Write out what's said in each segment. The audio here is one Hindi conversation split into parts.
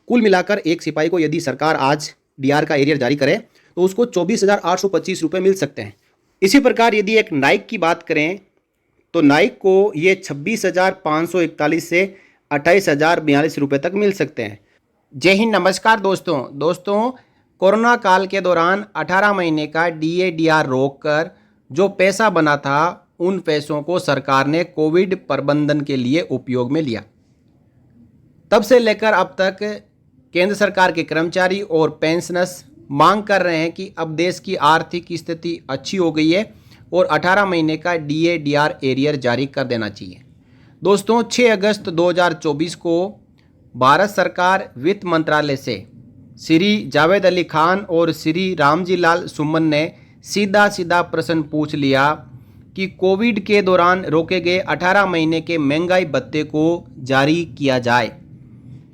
कुल मिलाकर एक सिपाही को यदि सरकार आज डीआर का एरियर जारी करे तो उसको 24,825 रुपये मिल सकते हैं। इसी प्रकार यदि एक नाइक की बात करें तो नाइक को ये 26,541 से 28,042 रुपये तक मिल सकते हैं। जय हिंद, नमस्कार दोस्तों कोरोना काल के दौरान 18 महीने का डीए डीआर रोककर जो पैसा बना था उन पैसों को सरकार ने कोविड प्रबंधन के लिए उपयोग में लिया। तब से लेकर अब तक केंद्र सरकार के कर्मचारी और पेंशनर्स मांग कर रहे हैं कि अब देश की आर्थिक स्थिति अच्छी हो गई है और 18 महीने का डीए डीआर एरियर जारी कर देना चाहिए। दोस्तों 6 अगस्त 2024 को भारत सरकार वित्त मंत्रालय से श्री जावेद अली खान और श्री रामजी लाल सुमन ने सीधा प्रश्न पूछ लिया कि कोविड के दौरान रोके गए 18 महीने के महंगाई भत्ते को जारी किया जाए।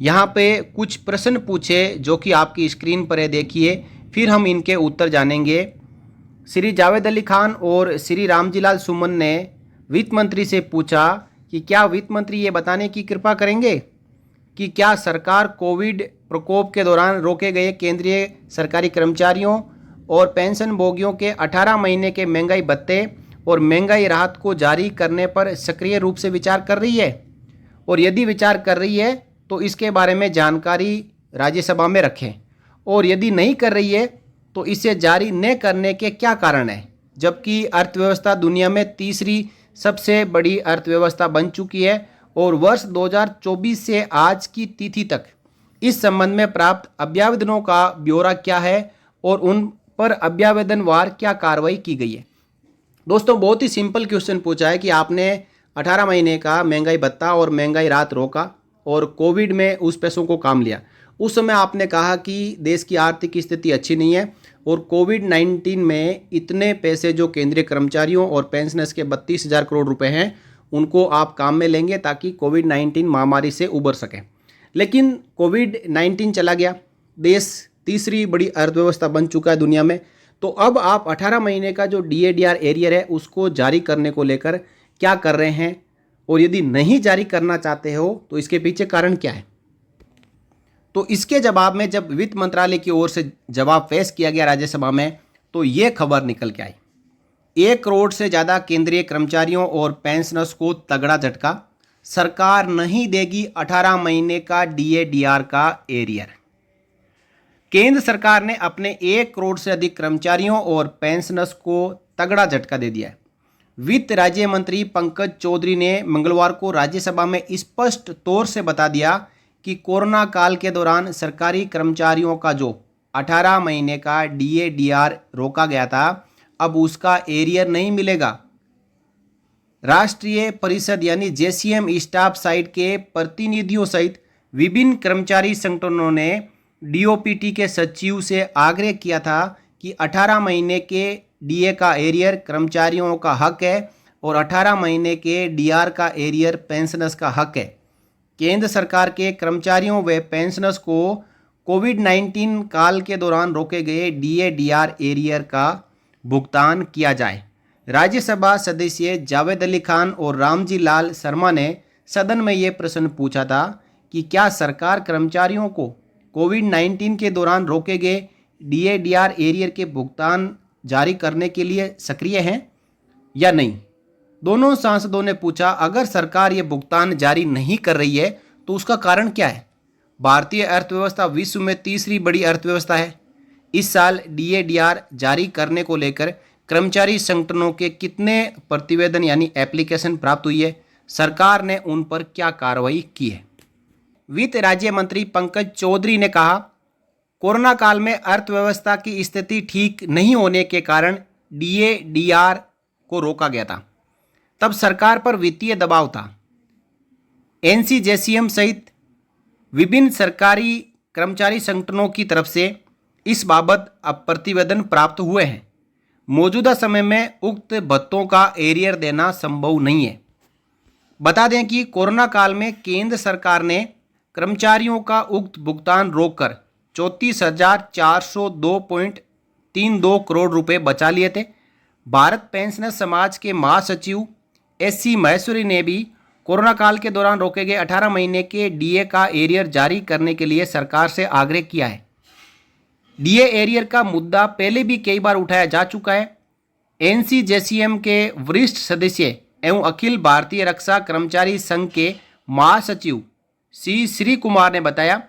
यहाँ पे कुछ प्रश्न पूछे जो कि आपकी स्क्रीन पर है, देखिए, फिर हम इनके उत्तर जानेंगे। श्री जावेद अली खान और श्री रामजी लाल सुमन ने वित्त मंत्री से पूछा कि क्या वित्त मंत्री ये बताने की कृपा करेंगे कि क्या सरकार कोविड प्रकोप के दौरान रोके गए केंद्रीय सरकारी कर्मचारियों और पेंशन भोगियों के 18 महीने के महंगाई भत्ते और महंगाई राहत को जारी करने पर सक्रिय रूप से विचार कर रही है, और यदि विचार कर रही है तो इसके बारे में जानकारी राज्यसभा में रखें, और यदि नहीं कर रही है तो इसे जारी न करने के क्या कारण है, जबकि अर्थव्यवस्था दुनिया में तीसरी सबसे बड़ी अर्थव्यवस्था बन चुकी है और वर्ष 2024 से आज की तिथि तक इस संबंध में प्राप्त अभ्यावेदनों का ब्यौरा क्या है और उन पर अभ्यावेदनवार क्या कार्रवाई की गई है। दोस्तों बहुत ही सिंपल क्वेश्चन पूछा है कि आपने 18 महीने का महंगाई भत्ता और महंगाई राहत रोका और कोविड में उस पैसों को काम लिया। उस समय आपने कहा कि देश की आर्थिक स्थिति अच्छी नहीं है और कोविड-19 में इतने पैसे जो केंद्रीय कर्मचारियों और पेंशनर्स के 32,000 करोड़ रुपए हैं उनको आप काम में लेंगे ताकि कोविड-19 महामारी से उबर सकें। लेकिन कोविड-19 चला गया, देश तीसरी बड़ी अर्थव्यवस्था बन चुका है दुनिया में, तो अब आप 18 महीने का जो डीए डीआर एरियर है उसको जारी करने को लेकर क्या कर रहे हैं, और यदि नहीं जारी करना चाहते हो तो इसके पीछे कारण क्या है। तो इसके जवाब में जब वित्त मंत्रालय की ओर से जवाब पेश किया गया राज्यसभा में तो ये खबर निकल के आई, 1 करोड़ से ज़्यादा केंद्रीय कर्मचारियों और पेंशनर्स को तगड़ा झटका, सरकार नहीं देगी 18 महीने का डीए डीआर का एरियर। केंद्र सरकार ने अपने 1 करोड़ से अधिक कर्मचारियों और पेंशनर्स को तगड़ा झटका दे दिया है। वित्त राज्य मंत्री पंकज चौधरी ने मंगलवार को राज्यसभा में स्पष्ट तौर से बता दिया कि कोरोना काल के दौरान सरकारी कर्मचारियों का जो 18 महीने का डीए डीआर रोका गया था अब उसका एरियर नहीं मिलेगा। राष्ट्रीय परिषद यानी जेसीएम स्टाफ साइड के प्रतिनिधियों सहित विभिन्न कर्मचारी संगठनों ने डीओपीटी के सचिव से आग्रह किया था कि 18 महीने के डीए का एरियर कर्मचारियों का हक है और 18 महीने के डीआर का एरियर पेंशनर्स का हक है। केंद्र सरकार के कर्मचारियों व पेंशनर्स को कोविड-19 काल के दौरान रोके गए डीए डीआर एरियर का भुगतान किया जाए। राज्यसभा सदस्य जावेद अली खान और रामजी लाल शर्मा ने सदन में ये प्रश्न पूछा था कि क्या सरकार कर्मचारियों को कोविड-19 के दौरान रोके गए डीए डीआर एरियर के भुगतान जारी करने के लिए सक्रिय हैं या नहीं। दोनों सांसदों ने पूछा, अगर सरकार ये भुगतान जारी नहीं कर रही है तो उसका कारण क्या है। भारतीय अर्थव्यवस्था विश्व में तीसरी बड़ी अर्थव्यवस्था है। इस साल डीए डीआर जारी करने को लेकर कर्मचारी संगठनों के कितने प्रतिवेदन यानी एप्लीकेशन प्राप्त हुई है, सरकार ने उन पर क्या कार्रवाई की है। वित्त राज्य मंत्री पंकज चौधरी ने कहा, कोरोना काल में अर्थव्यवस्था की स्थिति ठीक नहीं होने के कारण डीए डीआर को रोका गया था। तब सरकार पर वित्तीय दबाव था। एनसीजेसीएम सहित विभिन्न सरकारी कर्मचारी संगठनों की तरफ से इस बाबत अब प्रतिवेदन प्राप्त हुए हैं। मौजूदा समय में उक्त भत्तों का एरियर देना संभव नहीं है। बता दें कि कोरोना काल में केंद्र सरकार ने कर्मचारियों का उक्त भुगतान रोककर 34,402.32 करोड़ रुपए बचा लिए थे। भारत पेंशनर समाज के महासचिव एस सी महेश्वरी ने भी कोरोना काल के दौरान रोके गए 18 महीने के डीए का एरियर जारी करने के लिए सरकार से आग्रह किया है। डीए एरियर का मुद्दा पहले भी कई बार उठाया जा चुका है। एनसीजेसीएम के वरिष्ठ सदस्य एवं अखिल भारतीय रक्षा कर्मचारी संघ के महासचिव सी श्री कुमार ने बताया,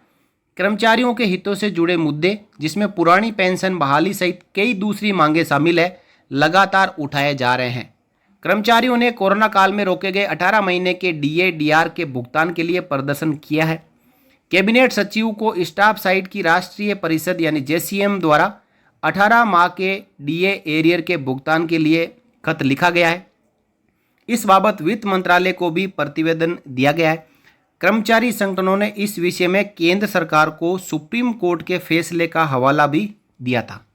कर्मचारियों के हितों से जुड़े मुद्दे, जिसमें पुरानी पेंशन बहाली सहित कई दूसरी मांगें शामिल है, लगातार उठाए जा रहे हैं। कर्मचारियों ने कोरोना काल में रोके गए 18 महीने के डीए डीआर के भुगतान के लिए प्रदर्शन किया है। कैबिनेट सचिव को स्टाफ साइट की राष्ट्रीय परिषद यानी जेसीएम द्वारा 18 माह के डीए एरियर के भुगतान के लिए खत लिखा गया है। इस बाबत वित्त मंत्रालय को भी प्रतिवेदन दिया गया है। कर्मचारी संगठनों ने इस विषय में केंद्र सरकार को सुप्रीम कोर्ट के फैसले का हवाला भी दिया था।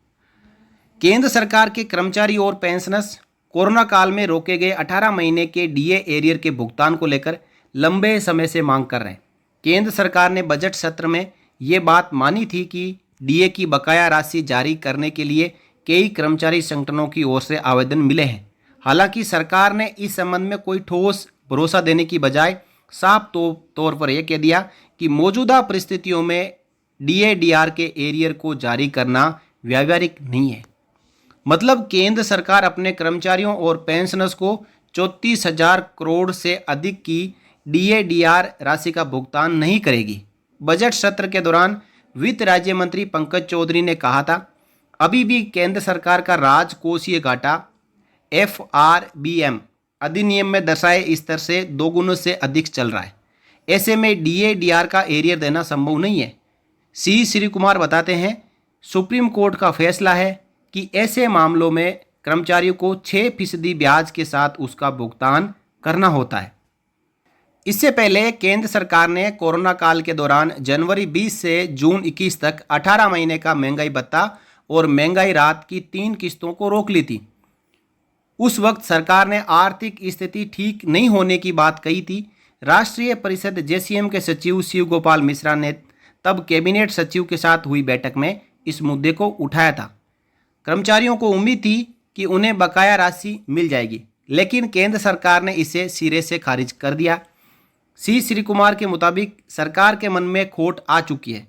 केंद्र सरकार के कर्मचारी और पेंशनर्स कोरोना काल में रोके गए 18 महीने के डीए एरियर के भुगतान को लेकर लंबे समय से मांग कर रहे हैं। केंद्र सरकार ने बजट सत्र में ये बात मानी थी कि डीए की बकाया राशि जारी करने के लिए कई कर्मचारी संगठनों की ओर से आवेदन मिले हैं। हालांकि सरकार ने इस संबंध में कोई ठोस भरोसा देने की बजाय साफ तौर पर यह कह दिया कि मौजूदा परिस्थितियों में डीए डीआर के एरियर को जारी करना व्यावहारिक नहीं है। मतलब केंद्र सरकार अपने कर्मचारियों और पेंशनर्स को 34,000 करोड़ से अधिक की डीए डीआर राशि का भुगतान नहीं करेगी। बजट सत्र के दौरान वित्त राज्य मंत्री पंकज चौधरी ने कहा था, अभी भी केंद्र सरकार का राजकोषीय घाटा FRBM अधिनियम में दर्शाए स्तर से 2 गुना से अधिक चल रहा है। ऐसे में डीए डीआर का एरियर देना संभव नहीं है। सी श्री कुमार बताते हैं, सुप्रीम कोर्ट का फैसला है कि ऐसे मामलों में कर्मचारियों को 6% ब्याज के साथ उसका भुगतान करना होता है। इससे पहले केंद्र सरकार ने कोरोना काल के दौरान जनवरी 20 से जून 21 तक 18 महीने का महंगाई भत्ता और महंगाई राहत की 3 किस्तों को रोक ली थी। उस वक्त सरकार ने आर्थिक स्थिति ठीक नहीं होने की बात कही थी। राष्ट्रीय परिषद जेसीएम के सचिव शिव गोपाल मिश्रा ने तब कैबिनेट सचिव के साथ हुई बैठक में इस मुद्दे को उठाया था। कर्मचारियों को उम्मीद थी कि उन्हें बकाया राशि मिल जाएगी, लेकिन केंद्र सरकार ने इसे सिरे से खारिज कर दिया। सी श्री कुमार के मुताबिक सरकार के मन में खोट आ चुकी है।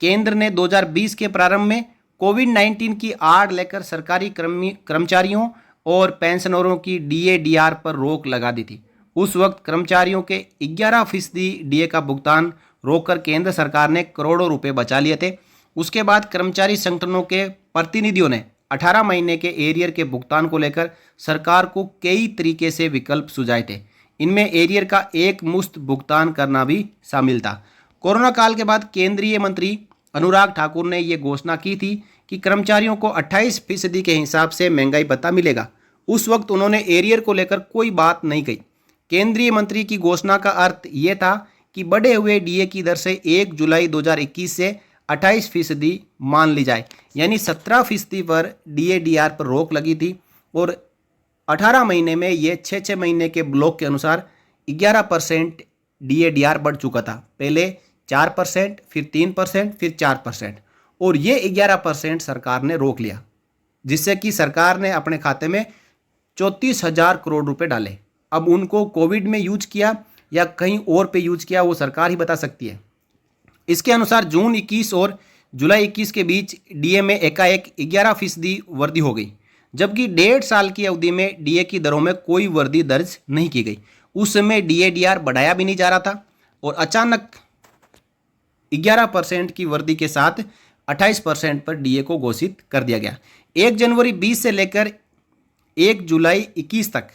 केंद्र ने 2020 के प्रारंभ में कोविड-19 की आड़ लेकर सरकारी कर्मचारियों और पेंशनरों की डीए डीआर पर रोक लगा दी थी। उस वक्त कर्मचारियों के 11% डीए का भुगतान रोककर केंद्र सरकार ने करोड़ों रुपए बचा लिए थे। उसके बाद कर्मचारी संगठनों के प्रतिनिधियों ने 18 महीने के एरियर के भुगतान को लेकर सरकार को कई तरीके से विकल्प सुझाए थे। इनमें एरियर का एक मुश्त भुगतान करना भी शामिल था। कोरोना काल के बाद केंद्रीय मंत्री अनुराग ठाकुर ने ये घोषणा की थी कि कर्मचारियों को 28% के हिसाब से महंगाई भत्ता मिलेगा। उस वक्त उन्होंने एरियर को लेकर कोई बात नहीं कही। केंद्रीय मंत्री की घोषणा का अर्थ ये था कि बढ़े हुए डीए की दर से 1 जुलाई 2021 से 28% मान ली जाए, यानी 17% पर डीए डीआर पर रोक लगी थी और 18 महीने में ये 6 महीने के ब्लॉक के अनुसार 11% डीए डीआर बढ़ चुका था। पहले 4%, फिर 3%, फिर 4% और ये 11% सरकार ने रोक लिया, जिससे कि सरकार ने अपने खाते में 34,000 करोड़ रुपए डाले। अब उनको कोविड में यूज किया या कहीं और पे यूज किया वो सरकार ही बता सकती है। इसके अनुसार जून 21 और जुलाई 21 के बीच डीए में एकाएक 11% वृद्धि हो गई, जबकि 1.5 साल की अवधि में डीए की दरों में कोई वृद्धि दर्ज नहीं की गई। उस समय डीए डीआर बढ़ाया भी नहीं जा रहा था और अचानक 11% की वृद्धि के साथ 28% पर डीए को घोषित कर दिया गया। 1 जनवरी 20 से लेकर 1 जुलाई 21 तक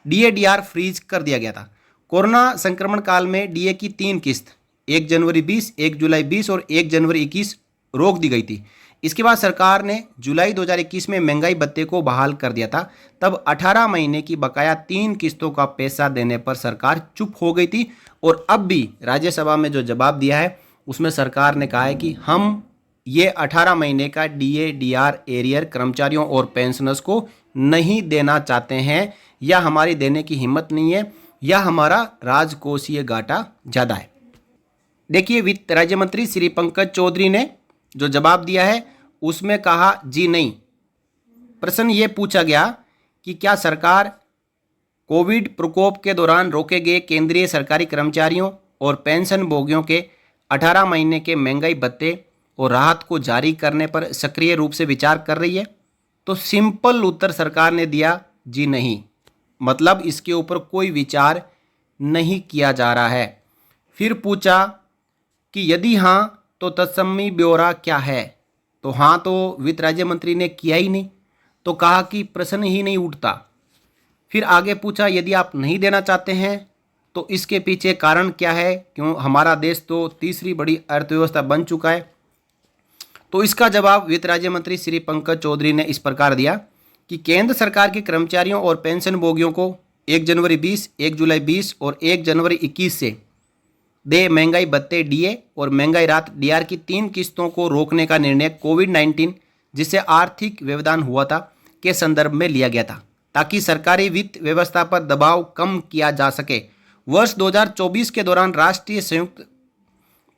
डीए डीआर फ्रीज कर दिया गया था। कोरोना संक्रमण काल में डीए की 3 किस्त 1 जनवरी 20, 1 जुलाई 20 और 1 जनवरी 21 रोक दी गई थी। इसके बाद सरकार ने जुलाई 2021 में महंगाई भत्ते को बहाल कर दिया था। तब 18 महीने की बकाया 3 किस्तों का पैसा देने पर सरकार चुप हो गई थी और अब भी राज्यसभा में जो जवाब दिया है उसमें सरकार ने कहा है कि हम ये 18 महीने का डीए डीआर एरियर कर्मचारियों और पेंशनर्स को नहीं देना चाहते हैं, या हमारी देने की हिम्मत नहीं है, या हमारा राजकोषीय घाटा ज़्यादा है। देखिए, वित्त राज्य मंत्री श्री पंकज चौधरी ने जो जवाब दिया है उसमें कहा जी नहीं। प्रश्न ये पूछा गया कि क्या सरकार कोविड प्रकोप के दौरान रोके गए केंद्रीय सरकारी कर्मचारियों और पेंशन भोगियों के 18 महीने के महंगाई भत्ते और राहत को जारी करने पर सक्रिय रूप से विचार कर रही है? तो सिंपल उत्तर सरकार ने दिया, जी नहीं। मतलब इसके ऊपर कोई विचार नहीं किया जा रहा है। फिर पूछा कि यदि हाँ तो तत्समी ब्यौरा क्या है? तो हाँ तो वित्त राज्य मंत्री ने किया ही नहीं, तो कहा कि प्रश्न ही नहीं उठता। फिर आगे पूछा यदि आप नहीं देना चाहते हैं तो इसके पीछे कारण क्या है, क्यों हमारा देश तो तीसरी बड़ी अर्थव्यवस्था बन चुका है। तो इसका जवाब वित्त राज्य मंत्री श्री पंकज चौधरी ने इस प्रकार दिया कि केंद्र सरकार के कर्मचारियों और पेंशन भोगियों को 1 जनवरी 20, 1 जुलाई 20 और 1 जनवरी 21 से दे महंगाई भत्ते डीए और महंगाई राहत डीआर की 3 किस्तों को रोकने का निर्णय कोविड-19 जिससे आर्थिक व्यवधान हुआ था के संदर्भ में लिया गया था, ताकि सरकारी वित्त व्यवस्था पर दबाव कम किया जा सके। वर्ष 2024 के दौरान राष्ट्रीय संयुक्त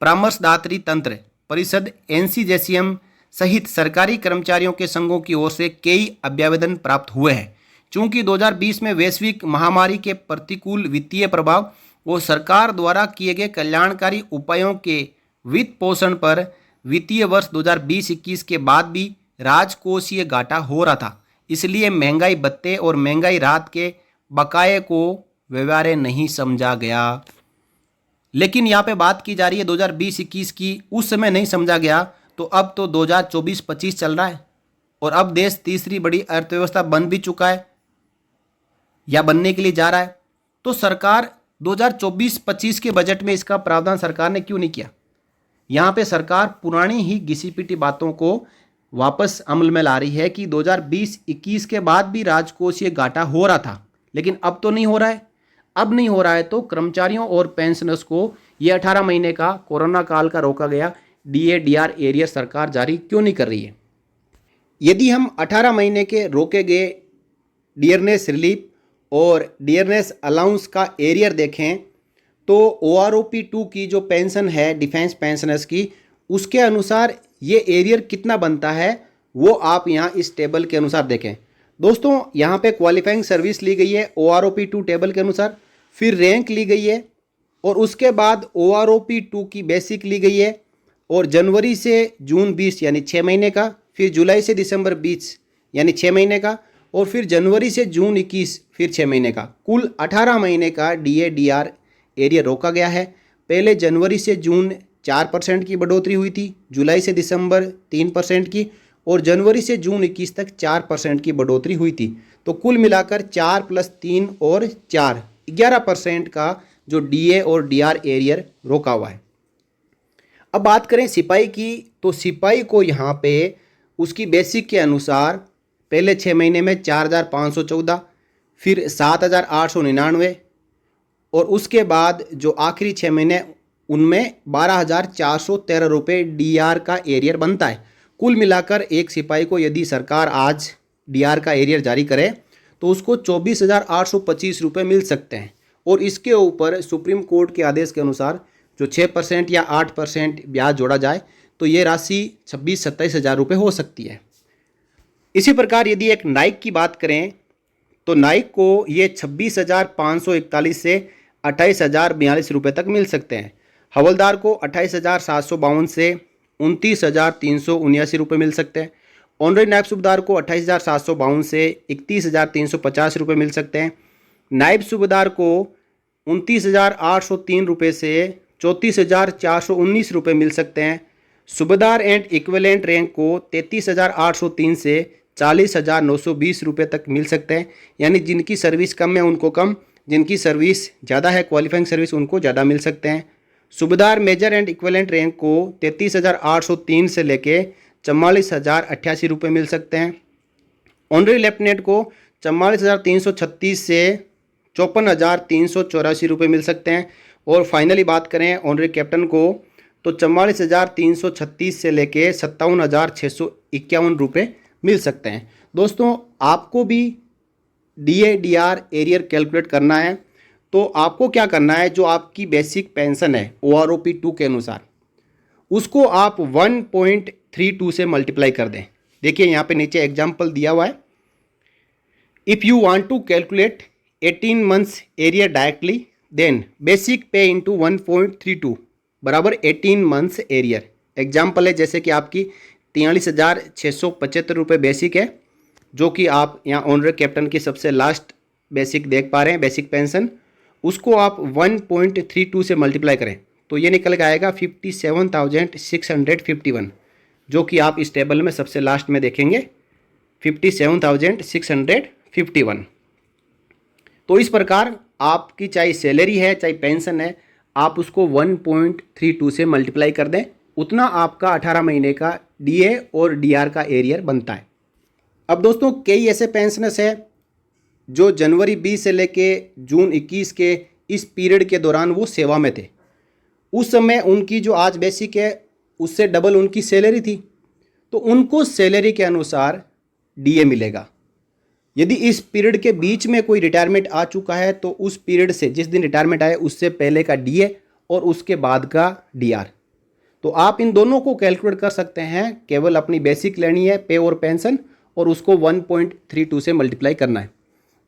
परामर्शदात्री तंत्र परिषद एनसीजेसीएम सहित सरकारी कर्मचारियों के संघों की ओर से कई अभ्यावेदन प्राप्त हुए हैं। चूंकि 2020 में वैश्विक महामारी के प्रतिकूल वित्तीय प्रभाव और सरकार द्वारा किए गए कल्याणकारी उपायों के वित्त पोषण पर वित्तीय वर्ष 2020-21 के बाद भी राजकोषीय घाटा हो रहा था, इसलिए महंगाई भत्ते और महंगाई राहत के बकाये को व्यवहार्य नहीं समझा गया। लेकिन यहाँ पे बात की जा रही है 2020-21 की, उस समय नहीं समझा गया तो अब तो 2024-25 चल रहा है और अब देश तीसरी बड़ी अर्थव्यवस्था बन भी चुका है या बनने के लिए जा रहा है। तो सरकार 2024-25 के बजट में इसका प्रावधान सरकार ने क्यों नहीं किया? यहाँ पे सरकार पुरानी ही घिसी पिटी बातों को वापस अमल में ला रही है कि 2020-21 के बाद भी राजकोषीय घाटा हो रहा था, लेकिन अब तो नहीं हो रहा है। अब नहीं हो रहा है तो कर्मचारियों और पेंशनर्स को ये 18 महीने का कोरोना काल का रोका गया डीए डीआर एरियर सरकार जारी क्यों नहीं कर रही है? यदि हम 18 महीने के रोके गए डियरनेस रिलीफ और डियरनेस अलाउंस का एरियर देखें तो OROP-2 की जो पेंशन है डिफेंस पेंशनर्स की, उसके अनुसार ये एरियर कितना बनता है वो आप यहाँ इस टेबल के अनुसार देखें। दोस्तों यहाँ पे क्वालिफाइंग सर्विस ली गई है OROP-2 टेबल के अनुसार, फिर रैंक ली गई है और उसके बाद OROP-2 की बेसिक ली गई है और जनवरी से जून 20 यानी 6 महीने का, फिर जुलाई से दिसंबर 20 यानी 6 महीने का और फिर जनवरी से जून 21 फिर 6 महीने का, कुल 18 महीने का डीए डीआर एरियर रोका गया है। पहले जनवरी से जून 4% की बढ़ोतरी हुई थी, जुलाई से दिसंबर 3% की और जनवरी से जून 21 तक 4% की बढ़ोतरी हुई थी। तो कुल मिलाकर 4 + 3 और 4 11% का जो डीए और डीआर एरियर रोका हुआ है। अब बात करें सिपाही की, तो सिपाही को यहाँ पे उसकी बेसिक के अनुसार पहले 6 महीने में 4,514, फिर 7,899 और उसके बाद जो आखिरी 6 महीने उनमें 12,413 रुपये डीआर का एरियर बनता है। कुल मिलाकर एक सिपाही को यदि सरकार आज डीआर का एरियर जारी करे तो उसको 24,825 रुपये मिल सकते हैं और इसके ऊपर सुप्रीम कोर्ट के आदेश के अनुसार जो 6% या 8% ब्याज जोड़ा जाए तो ये राशि 26-27 हज़ार रुपये हो सकती है। इसी प्रकार यदि एक नाइक की बात करें तो नाइक को ये 26,541 से 28,042 रुपये तक मिल सकते हैं। हवलदार को 28,752 से 29,379 रुपये मिल सकते हैं। ऑनरेरी नायब सूबेदार को 28,752 से 31,350 रुपये मिल सकते हैं। नायब सूबेदार को 29,803 रुपये से 34,419 रुपये मिल सकते हैं। सूबेदार एंड इक्विवेलेंट रैंक को 33,803 से 40,920 रुपये तक मिल सकते हैं। यानी जिनकी सर्विस कम है उनको कम, जिनकी सर्विस ज़्यादा है क्वालिफाइंग सर्विस उनको ज़्यादा मिल सकते हैं। सूबेदार मेजर एंड इक्विवेलेंट रैंक को 33,803 से लेके 44,088 रुपये मिल सकते हैं। ऑनरेरी लेफ्टिनेंट को 44,336 से 54,384 रुपये मिल सकते हैं। और फाइनली बात करें ऑनरेरी कैप्टन को तो 44,336 से लेके 57,651 रुपये मिल सकते हैं। दोस्तों आपको भी डीए डीआर एरियर कैलकुलेट करना है तो आपको क्या करना है, जो आपकी बेसिक पेंशन है OROP-2 के अनुसार उसको आप 1.32 से मल्टीप्लाई कर दें। देखिए यहाँ पे नीचे एग्जाम्पल दिया हुआ है। If you want to calculate 18 months arrear directly, then basic pay into 1.32 बराबर 18 मंथ्स एरियर। एग्जाम्पल है जैसे कि आपकी 43,675 रुपये बेसिक है, जो कि आप यहाँ ऑनर कैप्टन की सबसे लास्ट बेसिक देख पा रहे हैं, बेसिक पेंशन। उसको आप 1.32 से मल्टीप्लाई करें तो ये निकल के आएगा 57,651, जो कि आप इस टेबल में सबसे लास्ट में देखेंगे 57,651। तो इस प्रकार आपकी चाहे सैलरी है चाहे पेंशन है, आप उसको 1.32 से मल्टीप्लाई कर दें, उतना आपका 18 महीने का डीए और डीआर का एरियर बनता है। अब दोस्तों कई ऐसे पेंशनर्स हैं जो जनवरी 20 से लेके जून 21 के इस पीरियड के दौरान वो सेवा में थे। उस समय उनकी जो आज बेसिक है उससे डबल उनकी सैलरी थी, तो उनको सैलरी के अनुसार डीए मिलेगा। यदि इस पीरियड के बीच में कोई रिटायरमेंट आ चुका है तो उस पीरियड से, जिस दिन रिटायरमेंट आए उससे पहले का डीए और उसके बाद का डीआर, तो आप इन दोनों को कैलकुलेट कर सकते हैं। केवल अपनी बेसिक लेनी है, पे और पेंशन, और उसको 1.32 से मल्टीप्लाई करना है,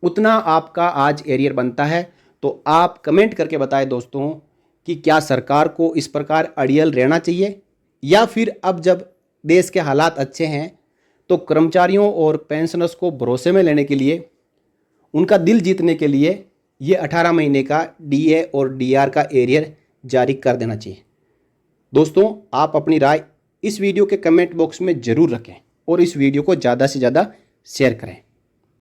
उतना आपका आज एरियर बनता है। तो आप कमेंट करके बताएं दोस्तों कि क्या सरकार को इस प्रकार अड़ियल रहना चाहिए, या फिर अब जब देश के हालात अच्छे हैं तो कर्मचारियों और पेंशनर्स को भरोसे में लेने के लिए, उनका दिल जीतने के लिए ये 18 महीने का डीए और डीआर का एरियर जारी कर देना चाहिए। दोस्तों आप अपनी राय इस वीडियो के कमेंट बॉक्स में ज़रूर रखें और इस वीडियो को ज़्यादा से ज़्यादा शेयर करें।